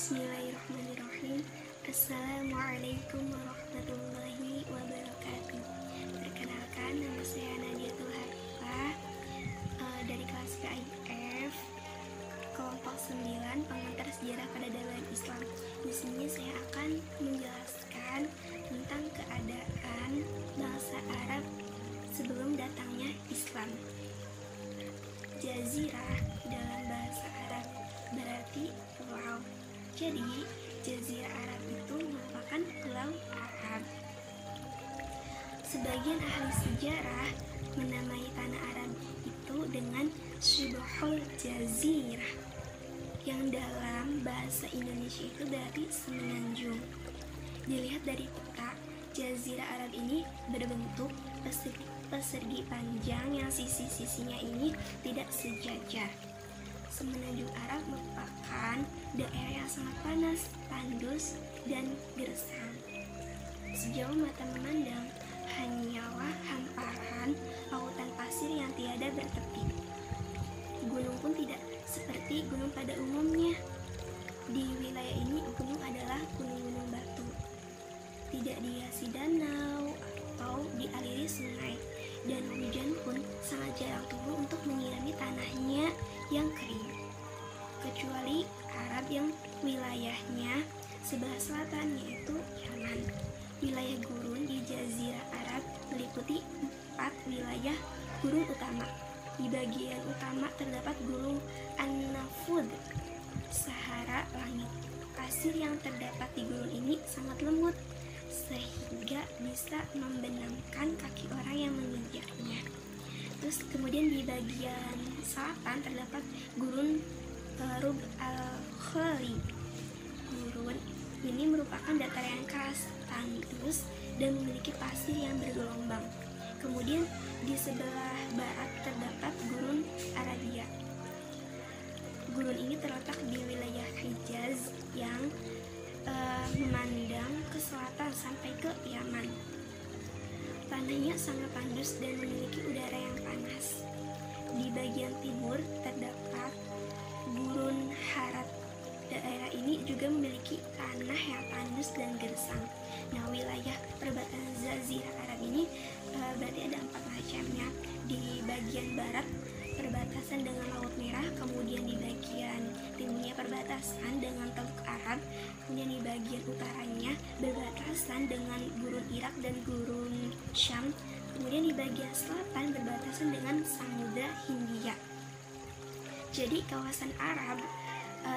Bismillahirrahmanirrahim. Assalamualaikum warahmatullahi wabarakatuh. Perkenalkan, nama saya Nadiatul Harifah dari kelas KIF kelompok 9 pengantar sejarah peradaban Islam. Di sini saya akan menjelaskan tentang keadaan bangsa Arab sebelum datangnya Islam. Jazirah dalam bahasa Arab berarti pulau. Jadi, Jazirah Arab itu merupakan pulau Arab. Sebagian ahli sejarah menamai tanah Arab itu dengan Shibhul Jazirah, yang dalam bahasa Indonesia itu berarti semenanjung. Dilihat dari peta, Jazirah Arab ini berbentuk persegi panjang yang sisi-sisinya ini tidak sejajar. Semenanjung Arab merupakan daerah yang sangat panas, tandus, dan gersang. Sejauh mata memandang, hanyalah hamparan lautan pasir yang tiada bertepi. Gunung pun tidak seperti gunung pada umumnya. Di wilayah ini gunung adalah gunung-gunung batu. Tidak dihiasi danau atau dialiri sungai, dan hujan pun sangat jarang turun untuk menyirami tanahnya yang kering. Kecuali Arab yang wilayahnya sebelah selatan, yaitu Yaman. Wilayah gurun di Jazirah Arab meliputi 4 wilayah gurun utama. Di bagian utama terdapat gunung An-Nafud, Sahara langit. Pasir yang terdapat di gunung ini sangat lembut, sehingga bisa membenamkan kaki orang yang menginjaknya. Terus kemudian di bagian selatan terdapat gurun Rub al-Khali. Gurun ini merupakan dataran yang keras, tandus, dan memiliki pasir yang bergelombang. Kemudian di sebelah barat terdapat gurun Arabia. Gurun ini terletak di wilayah Hijaz yang memandang ke selatan sampai ke Yaman. Tanahnya sangat tandus dan memiliki udara yang panas. Di bagian timur terdapat gurun Harat. Daerah ini juga memiliki tanah yang tandus dan gersang. Nah, wilayah perbatasan Jazirah Arab ini berarti ada 4 macamnya. Di bagian barat perbatasan dengan Laut Merah, kemudian di bagian timurnya perbatasan dengan Teluk Arab, kemudian di bagian utaranya berbatasan dengan gurun Irak dan gurun Syam, kemudian di bagian selatan berbatasan dengan Samudra Hindia. Jadi kawasan Arab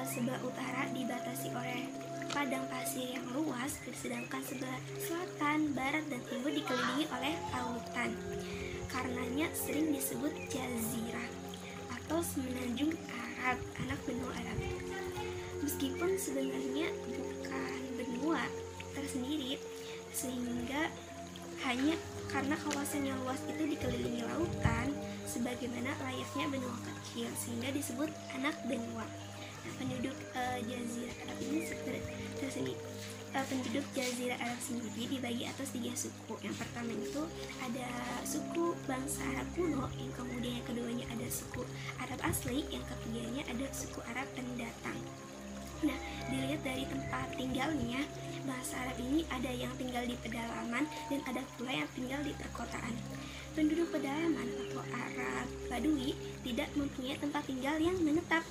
sebelah utara dibatasi oleh padang pasir yang luas, sedangkan sebelah selatan, barat, dan timur dikelilingi oleh lautan. Karenanya sering disebut jazirah atau semenanjung Arab, anak benua Arab. Meskipun sebenarnya bukan benua tersendiri, sehingga hanya karena kawasan yang luas itu dikelilingi lautan, sebagaimana layaknya benua kecil, sehingga disebut anak benua. Nah, penduduk Jazirah Arab ini penduduk Jazirah Arab sendiri dibagi atas 3 suku. Yang pertama itu ada suku bangsa Arab kuno, yang kemudian yang keduanya ada suku Arab asli, yang ketiganya ada suku Arab pendatang. Nah, dilihat dari tempat tinggalnya, bangsa Arab ini ada yang tinggal di pedalaman dan ada pula yang tinggal di perkotaan. Penduduk pedalaman atau Arab Badui tidak mempunyai tempat tinggal yang menetap.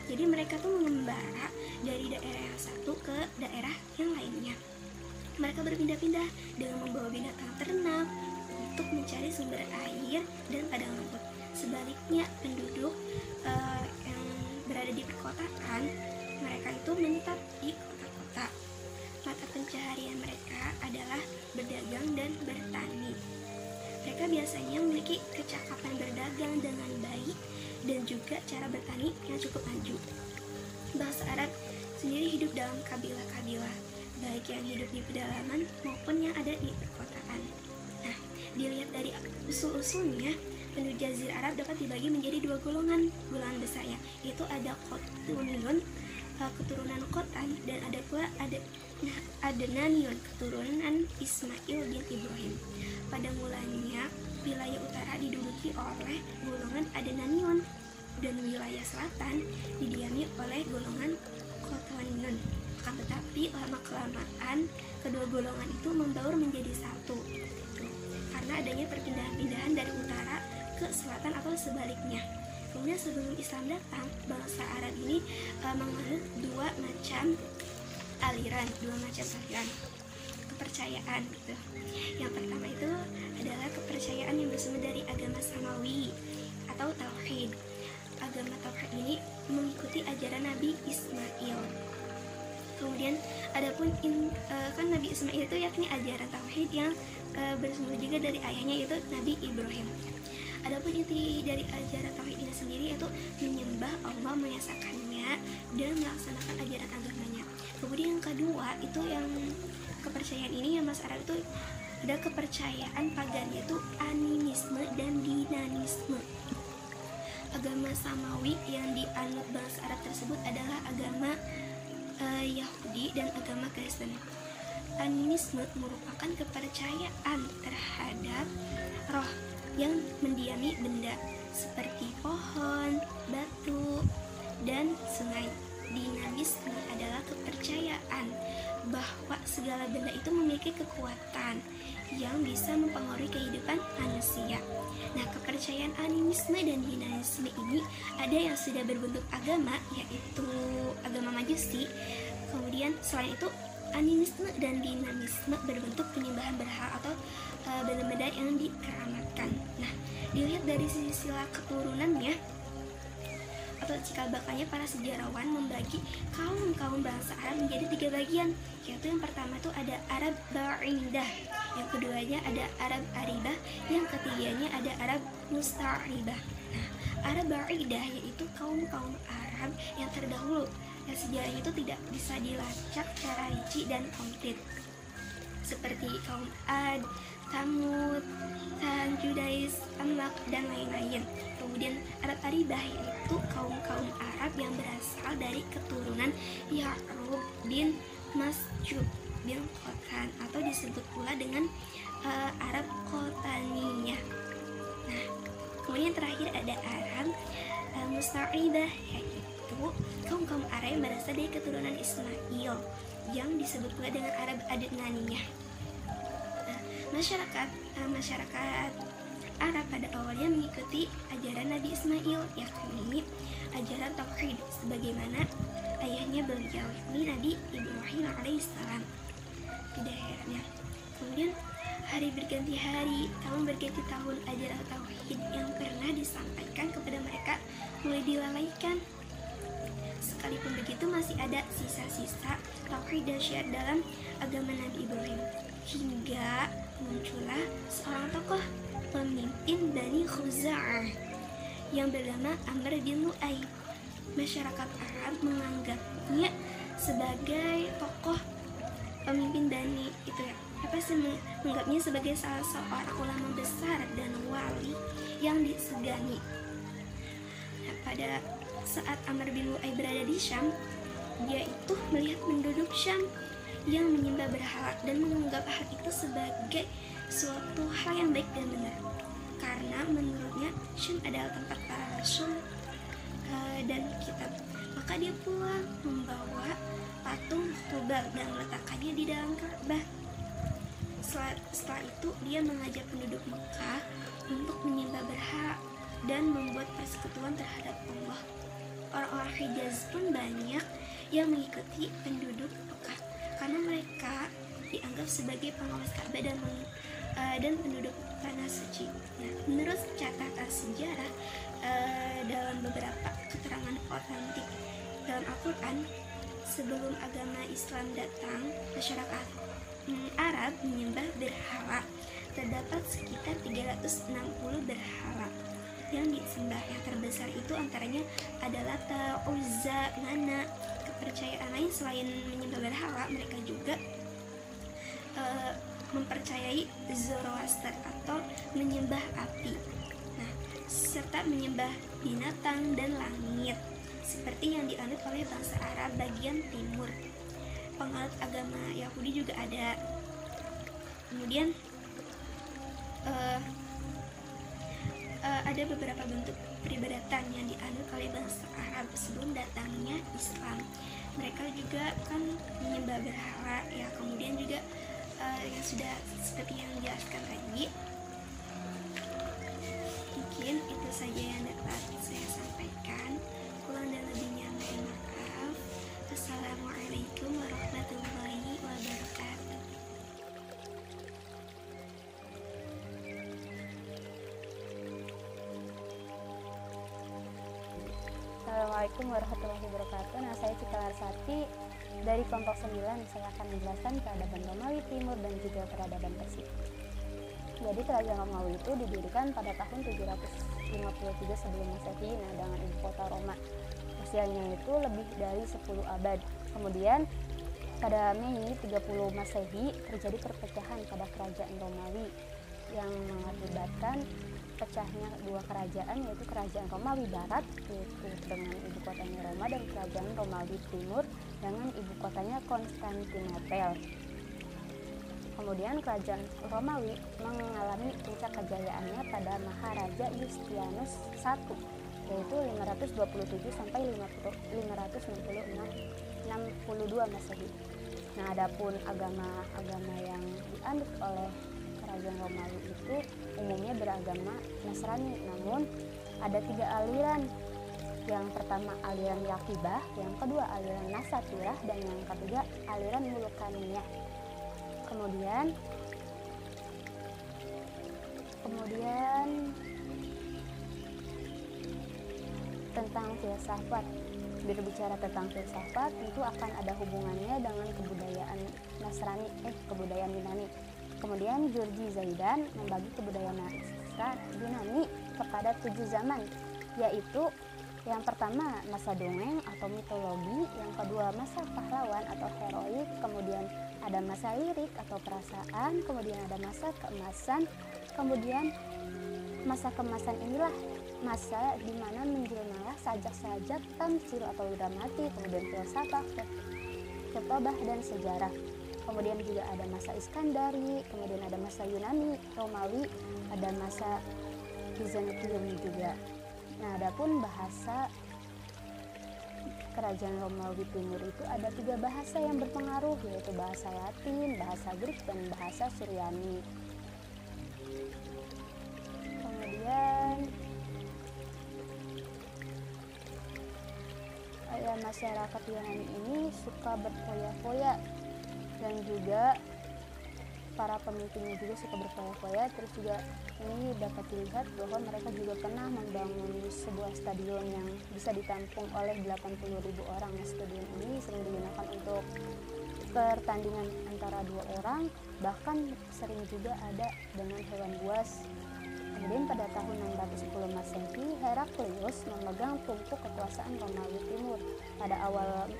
Jadi mereka tuh mengembara dari daerah yang satu ke daerah yang lainnya. Mereka berpindah-pindah dengan membawa binatang ternak untuk mencari sumber air dan padang rumput. Sebaliknya, penduduk yang berada di perkotaan, mereka itu menetap di kota-kota. Mata pencaharian mereka adalah berdagang dan bertani. Mereka biasanya memiliki kecakapan berdagang dengan baik dan juga cara bertani yang cukup maju. Bangsa Arab sendiri hidup dalam kabilah-kabilah, baik yang hidup di pedalaman maupun yang ada di perkotaan. Nah, dilihat dari usul-usulnya, penduduk Jazirah Arab dapat dibagi menjadi 2 golongan besarnya, yaitu ada Qotuniyun, keturunan Qotan, dan ada pula Adnaniyun, keturunan Ismail bin Ibrahim. Pada mulanya, wilayah utara diduduki oleh golongan Adnaniyun dan wilayah selatan didiami oleh golongan Akan tetapi lama-kelamaan kedua golongan itu membaur menjadi satu, karena adanya perpindahan-pindahan dari utara ke selatan atau sebaliknya. Kemudian sebelum Islam datang, bangsa Arab ini menganut dua macam aliran kepercayaan gitu. Yang pertama itu adalah kepercayaan yang bersumber dari agama Samawi atau Tauhid. Agama Tauhid ini mengikuti ajaran Nabi Ismail. Kemudian adapun kan Nabi Ismail itu yakni ajaran Tauhid yang bersumber juga dari ayahnya, yaitu Nabi Ibrahim. Adapun inti dari ajaran Tauhid ini sendiri yaitu menyembah Allah, mengesahkannya, dan melaksanakan ajaran agamanya. Kemudian yang kedua itu yang kepercayaan ini yang Mas Arab itu ada kepercayaan pagan, yaitu animisme dan dinanisme. Agama Samawi yang dianut bangsa Arab tersebut adalah agama Yahudi dan agama Kristen. Animisme merupakan kepercayaan terhadap roh yang mendiami benda seperti pohon, batu, dan sungai. Dinamisme adalah kepercayaan bahwa segala benda itu memiliki kekuatan yang bisa mempengaruhi kehidupan manusia. Nah, kepercayaan animisme dan dinamisme ini ada yang sudah berbentuk agama, yaitu agama Majusi. Kemudian selain itu animisme dan dinamisme berbentuk penyembahan berhala atau benda-benda yang dikeramatkan. Nah, dilihat dari silsilah keturunannya atau cikal bakalnya, para sejarawan membagi kaum bangsa Arab menjadi 3 bagian, yaitu yang pertama itu ada Arab Ba'idah, yang keduanya ada Arab Aribah, yang ketiganya ada Arab Musta'ribah. Nah, Arab Ba'idah yaitu kaum Arab yang terdahulu, yang sejarahnya itu tidak bisa dilacak secara rinci dan konkret, seperti kaum Ad, Thamud, Judais, Amalek, dan lain-lain. Kemudian Arab Aribah yaitu kaum Arab yang berasal dari keturunan Ya'rub bin Mas'ud bin Qotan, atau disebut pula dengan Arab Qotaniyah. Nah, kemudian terakhir ada Arab Musta'ribah, yaitu kaum Arab yang berasal dari keturunan Ismail yang disebut pula dengan Arab Adnaniyah. Nah, masyarakat Arab pada awalnya mengikuti ajaran Nabi Ismail, yakni ajaran Tauhid, sebagaimana ayahnya beliau, yakni Nabi Ibrahim alaihissalam. Tidak heran ya. Kemudian hari berganti hari, tahun berganti tahun, ajaran Tauhid yang pernah disampaikan kepada mereka mulai dilalaikan. Sekalipun begitu, masih ada sisa-sisa Tauhid dan syiar dalam agama Nabi Ibrahim, hingga muncullah seorang tokoh pemimpin Bani Khuza'ah yang bernama Amr bin Lu'ay. Masyarakat Arab menganggapnya sebagai tokoh pemimpin Bani itu ya. Menganggapnya sebagai salah seorang ulama besar dan wali yang disegani. Nah, pada saat Amr bin Lu'ay berada di Syam, dia itu melihat penduduk Syam yang menyembah berhala dan menganggap hal itu sebagai suatu hal yang baik dan benar, karena menurutnya Syam adalah tempat para rasul dan kitab. Maka dia pulang membawa patung Hubal dan meletakkannya di dalam Ka'bah. Setelah itu dia mengajak penduduk Mekah untuk menyembah berhala dan membuat persekutuan terhadap Allah. Orang-orang Hijaz pun banyak yang mengikuti penduduk Mekah karena mereka dianggap sebagai pengawas Ka'bah dan penduduk tanah suci. Nah, menurut catatan sejarah dalam beberapa keterangan otentik dalam Al-Quran, sebelum agama Islam datang, masyarakat Arab menyembah berhala. Terdapat sekitar 360 berhala yang disembah. Yang terbesar itu antaranya adalah Uzza, Mana. Kepercayaan lain selain menyembah berhala, mereka juga mempercayai Zoroaster atau menyembah api, serta menyembah binatang dan langit, seperti yang dianut oleh bangsa Arab bagian timur. Penganut agama Yahudi juga ada. Kemudian ada beberapa bentuk peribadatan yang dianut oleh bangsa Arab sebelum datangnya Islam. Mereka juga kan menyembah berhala ya, kemudian juga yang sudah seperti yang dijelaskan tadi. Mungkin itu saja yang dapat saya sampaikan. Kurang dan lebihnya mohon maaf. Assalamualaikum warahmatullahi wabarakatuh. Assalamualaikum warahmatullahi wabarakatuh. Nah, saya Cika Larsati dari kelompok 9. Saya akan menjelaskan peradaban Romawi Timur dan juga peradaban Persia. Jadi kerajaan Romawi itu didirikan pada tahun 753 sebelum Masehi, nah dengan ibu kota Roma. Usianya itu lebih dari 10 abad. Kemudian pada Mei 30 Masehi terjadi perpecahan pada kerajaan Romawi yang mengakibatkan pecahnya dua kerajaan, yaitu kerajaan Romawi Barat yaitu dengan ibu kotanya Roma, dan kerajaan Romawi Timur dengan ibu kotanya Konstantinopel. Kemudian kerajaan Romawi mengalami puncak kejayaannya pada Maharaja Yustianus I, yaitu 527 sampai 562 Masehi. Nah, adapun agama yang dianut oleh kerajaan Romawi itu umumnya beragama Nasrani, namun ada 3 aliran. Yang pertama aliran Yakibah, yang kedua aliran Nasatirah, dan yang ketiga aliran Mulukaniyah. Kemudian tentang filsafat. Berbicara tentang filsafat tentu akan ada hubungannya dengan kebudayaan Nasrani, kebudayaan Yunani. Kemudian Georgi Zaidan membagi kebudayaan Yunani kepada 7 zaman, yaitu yang pertama masa dongeng atau mitologi, yang kedua masa pahlawan atau heroik, kemudian ada masa lirik atau perasaan, kemudian ada masa keemasan. Kemudian masa keemasan inilah masa di mana menjelmalah sajak-sajak, tamsil atau dramatik, kemudian filsafat, khutbah dan sejarah. Kemudian juga ada masa Iskandari, kemudian ada masa Yunani, Romawi, ada masa Bizantium juga. Nah, adapun bahasa kerajaan Romawi Timur itu ada 3 bahasa yang berpengaruh, yaitu bahasa Latin, bahasa Greek, dan bahasa Suryani. Kemudian masyarakat Yunani ini suka berfoya-foya, dan juga para pemimpinnya juga suka berfoya-foya. Terus juga ini dapat dilihat bahwa mereka juga pernah membangun sebuah stadion yang bisa ditampung oleh 80.000 orang. Nah, stadion ini sering digunakan untuk pertandingan antara 2 orang, bahkan sering juga ada dengan hewan buas. Kemudian pada tahun 610 Masehi, Heraklius memegang tumpuk kekuasaan Romawi Timur. Pada awal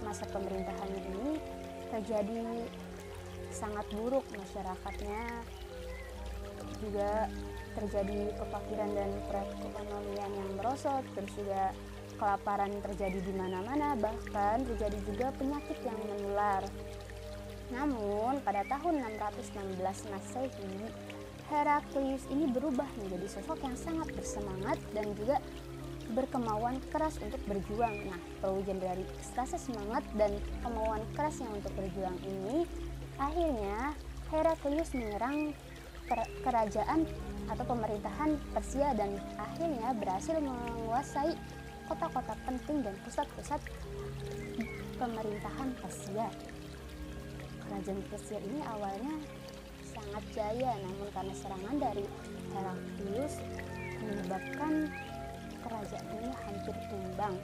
masa pemerintahannya ini terjadi sangat buruk masyarakatnya, juga terjadi kefakiran dan perekonomian yang merosot, terus juga kelaparan terjadi di mana-mana, bahkan terjadi juga penyakit yang menular. Namun pada tahun 616 Masehi, Heraklius ini berubah menjadi sosok yang sangat bersemangat dan juga berkemauan keras untuk berjuang. Nah, perwujudan dari rasa semangat dan kemauan kerasnya untuk berjuang ini, akhirnya Heraklius menyerang kerajaan atau pemerintahan Persia dan akhirnya berhasil menguasai kota-kota penting dan pusat-pusat pemerintahan Persia. Kerajaan Persia ini awalnya sangat jaya, namun karena serangan dari Heraklius menyebabkan kerajaan ini hampir tumbang.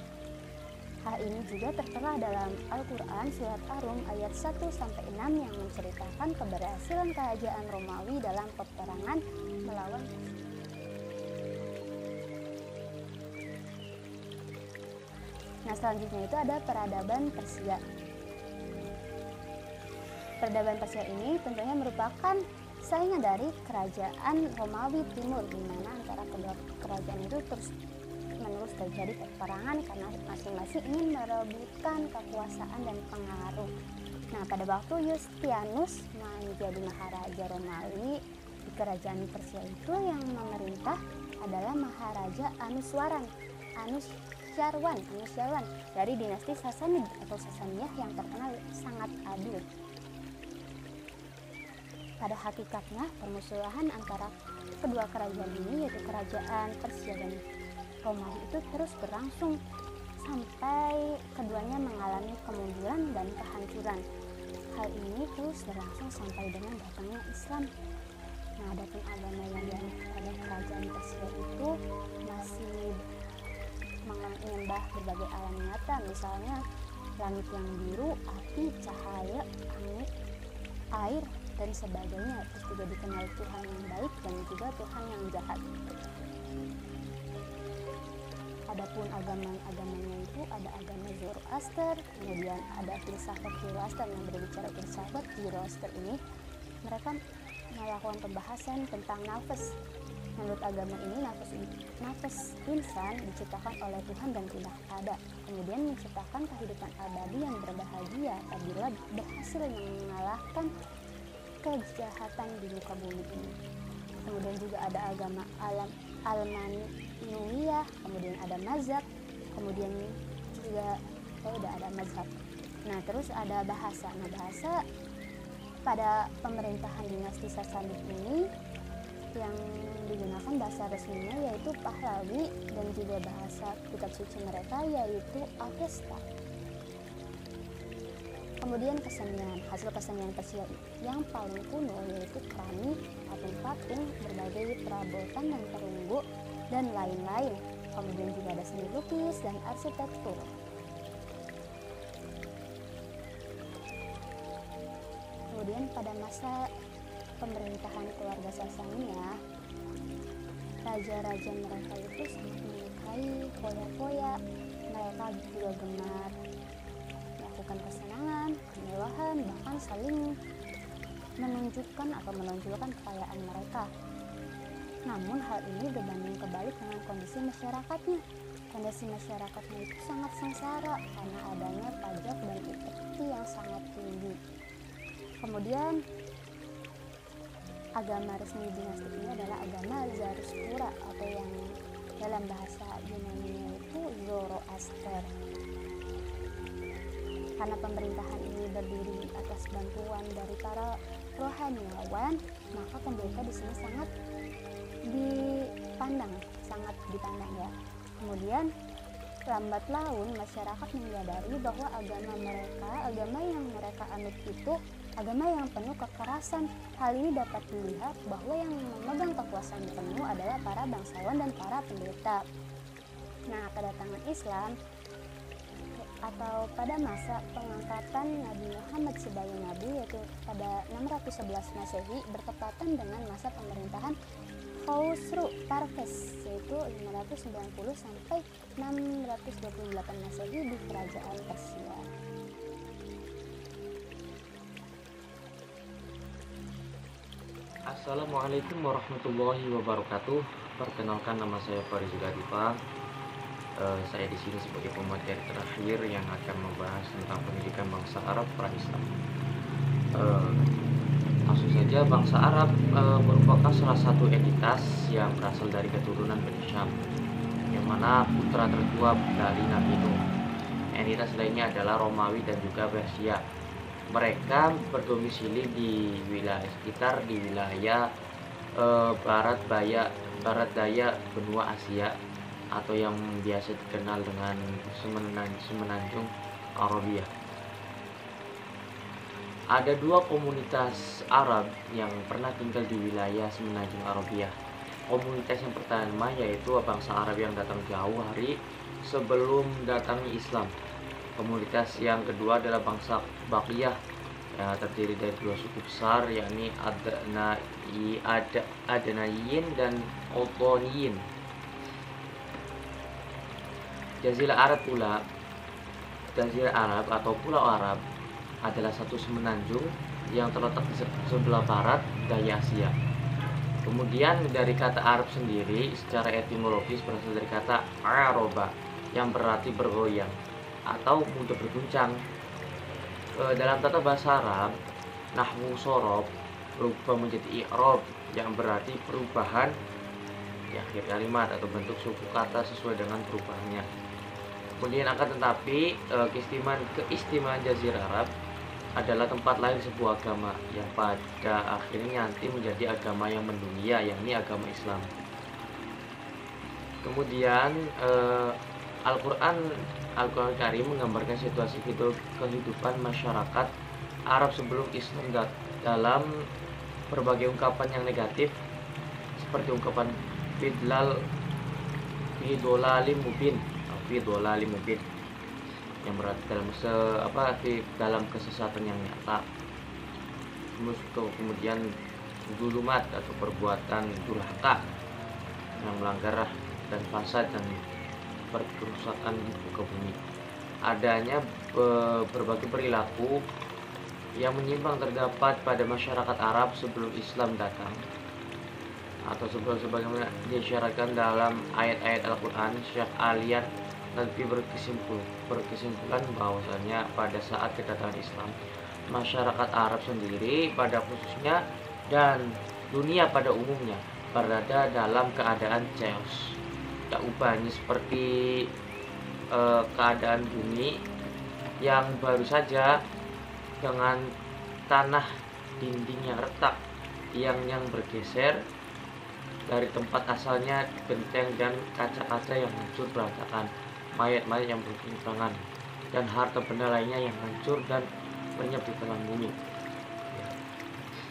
Hal ini juga tertera dalam Al-Quran surat Ar-Rum ayat 1-6 yang menceritakan keberhasilan kerajaan Romawi dalam peperangan melawan Persia. Nah, selanjutnya itu ada peradaban Persia. Peradaban Persia ini tentunya merupakan saingan dari kerajaan Romawi Timur, di mana antara kedua kerajaan itu terus-menerus terjadi peperangan karena masing-masing ingin merebutkan kekuasaan dan pengaruh. Nah, pada waktu Yustianus menjadi Maharaja Romawi, Di kerajaan Persia itu yang memerintah adalah Maharaja Anusyarwan dari dinasti Sasanid atau Sasaniyah yang terkenal sangat adil. Pada hakikatnya, permusuhan antara kedua kerajaan ini, yaitu kerajaan Persia dan Romawi, itu terus berlangsung sampai keduanya mengalami kemunduran dan kehancuran. Hal ini terus berlangsung sampai dengan datangnya Islam. Nah, adapun agama yang pada kerajaan Persia itu masih menyembah berbagai alam nyata, misalnya langit yang biru, api, cahaya, angin, air, dan sebagainya. Terus juga dikenal Tuhan yang baik dan juga Tuhan yang jahat. Adapun agama-agamanya itu ada agama Zoroaster, kemudian ada filsafat Zoroaster. Yang berbicara filsafat Zoroaster ini, mereka melakukan pembahasan tentang nafas. Menurut agama ini, nafas insan diciptakan oleh Tuhan dan tidak ada, kemudian menciptakan kehidupan abadi yang berbahagia apabila berhasil mengalahkan kejahatan di muka bumi ini. Kemudian juga ada agama Almaniyah, kemudian ada mazhab, kemudian juga ada mazhab. Nah, terus ada bahasa. Nah, bahasa pada pemerintahan dinasti Sasanid ini yang digunakan bahasa resminya yaitu Pahlavi, dan juga bahasa kitab suci mereka yaitu Avesta. Kemudian kesenian, hasil kesenian Persia yang paling kuno yaitu keramik, patung-patung, berbagai perabotan dan perunggu, dan lain-lain. Kemudian juga ada seni lukis dan arsitektur. Kemudian pada masa pemerintahan keluarga Sasaniyah, raja-raja mereka itu sangat menyukai foya-foya. Mereka juga gemar melakukan kesenangan, kemewahan, bahkan saling menunjukkan atau menonjolkan kekayaan mereka. Namun hal ini berbanding kebalik dengan kondisi masyarakatnya. Kondisi masyarakatnya itu sangat sengsara karena adanya pajak dan upeti yang sangat tinggi. Kemudian agama resmi dinasti ini adalah agama Zarathustra atau yang dalam bahasa Yunani itu Zoroaster. Karena pemerintahan ini berdiri atas bantuan dari para rohaniawan, maka pemerintah di sini sangat dipandang ya. Kemudian lambat laun masyarakat menyadari bahwa agama yang mereka anut itu agama yang penuh kekerasan. Hal ini dapat dilihat bahwa yang memegang kekuasaan penuh adalah para bangsawan dan para pendeta. Nah, kedatangan Islam atau pada masa pengangkatan Nabi Muhammad sebagai nabi yaitu pada 611 Masehi bertepatan dengan masa pemerintahan Khosrow Parvez yaitu 590 sampai 628 Masehi di kerajaan Persia. Assalamualaikum warahmatullahi wabarakatuh. Perkenalkan, nama saya Faris Gadifa. Saya di sini sebagai pemateri terakhir yang akan membahas tentang pendidikan bangsa Arab pra-Islam. Langsung saja, bangsa Arab merupakan salah satu entitas yang berasal dari keturunan Bani Syam, yang mana putra tertua dari Nabi Nuh. Entitas lainnya adalah Romawi dan juga Persia. Mereka berdomisili di wilayah sekitar di wilayah barat daya benua Asia atau yang biasa dikenal dengan semenanjung Arabia. Ada dua komunitas Arab yang pernah tinggal di wilayah semenanjung Arabia. Komunitas yang pertama yaitu bangsa Arab yang datang jauh hari sebelum datangnya Islam. Komunitas yang kedua adalah bangsa Baqiyah, terdiri dari dua suku besar, yakni Adnaiyin dan Ottoniyin. Jazirah Arab atau Pulau Arab adalah satu semenanjung yang terletak di sebelah barat daya Asia. Kemudian dari kata Arab sendiri secara etimologis berasal dari kata Aroba yang berarti bergoyang atau mudah berguncang. Dalam tata bahasa Arab, nahwu sorob berubah menjadi i'rab yang berarti perubahan di akhir kalimat atau bentuk suku kata sesuai dengan perubahannya. Kemudian akan tetapi keistimewaan Jazirah Arab adalah tempat lahir sebuah agama yang pada akhirnya nanti menjadi agama yang mendunia, yakni agama Islam. Kemudian Al-Quran Karim menggambarkan situasi kehidupan masyarakat Arab sebelum Islam dalam berbagai ungkapan yang negatif, seperti ungkapan fidolalim mubin yang berarti dalam kesesatan yang nyata. Kemudian zulumat atau perbuatan durhaka yang melanggar dan fasad dan perkerusakan di muka bumi. Adanya berbagai perilaku yang menyimpang terdapat pada masyarakat Arab sebelum Islam datang, atau sebagaimana disyaratkan dalam ayat-ayat Al-Quran. Syekh Alian nanti berkesimpulan bahwasanya pada saat kedatangan Islam, masyarakat Arab sendiri pada khususnya dan dunia pada umumnya berada dalam keadaan chaos, tak ubahnya seperti keadaan bumi yang baru saja dengan tanah dinding yang retak yang bergeser dari tempat asalnya, benteng dan kaca-kaca yang hancur berantakan, mayat-mayat yang berterbangan, dan harta benda lainnya yang hancur dan lenyap di telan bumi. Ya,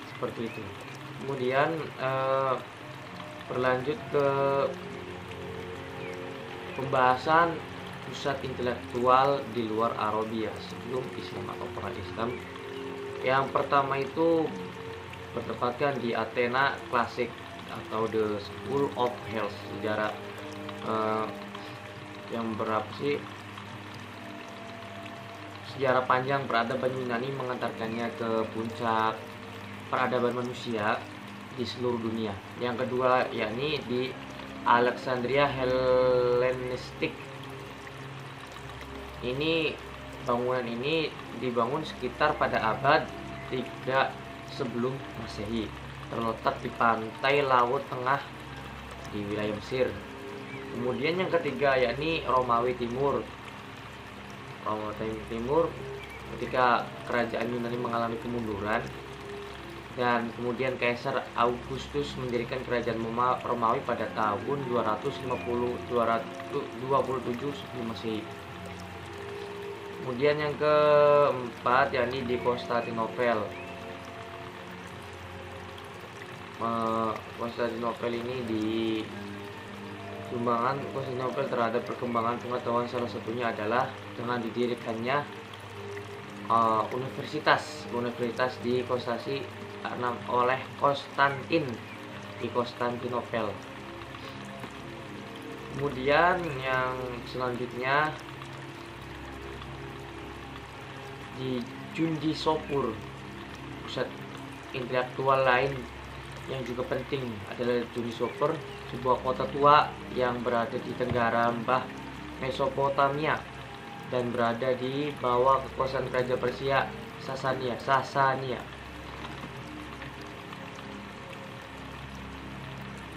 seperti itu. Kemudian berlanjut ke pembahasan pusat intelektual di luar Arabia sebelum Islam atau pra Islam. Yang pertama itu bertempatkan di Athena klasik atau The School of Health. Sejarah yang berapa sih? Sejarah panjang peradaban Yunani mengantarkannya ke puncak peradaban manusia di seluruh dunia. Yang kedua yakni di Alexandria Hellenistik. Bangunan ini dibangun sekitar pada abad 3 sebelum Masehi, terletak di pantai Laut Tengah di wilayah Mesir. Kemudian yang ketiga yakni Romawi Timur. Ketika kerajaan Yunani mengalami kemunduran dan kemudian Kaisar Augustus mendirikan kerajaan Romawi pada tahun 227 sebelum Masehi. Kemudian yang keempat yakni di Konstantinopel. Konstantinopel ini di sumbangan Konstantinopel terhadap perkembangan pengetahuan salah satunya adalah dengan didirikannya universitas di oleh Konstantin di Konstantinopel. Kemudian yang selanjutnya di Jundi Sopur. Pusat intelektual lain yang juga penting adalah Jundi Sopur, sebuah kota tua yang berada di tenggara Mbah Mesopotamia dan berada di bawah kekuasaan kerajaan Persia Sasania.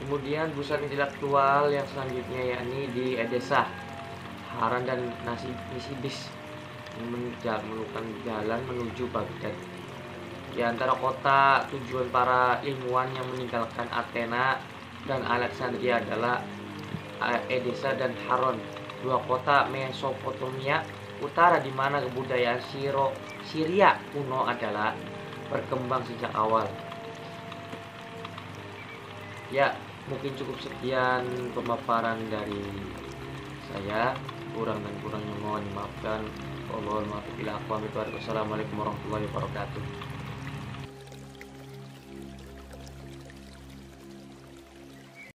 Kemudian pusat intelektual yang selanjutnya yakni di Edessa, Haran dan Nisibis menemukan jalan menuju Baghdad. Di antara kota tujuan para ilmuwan yang meninggalkan Athena dan Alexandria adalah Edessa dan Haran, dua kota Mesopotamia utara di mana kebudayaan Syria kuno adalah berkembang sejak awal. Ya, mungkin cukup sekian pemaparan dari saya. Kurang dan kurangnya mohon dimaafkan. Wassalamualaikum warahmatullahi wabarakatuh.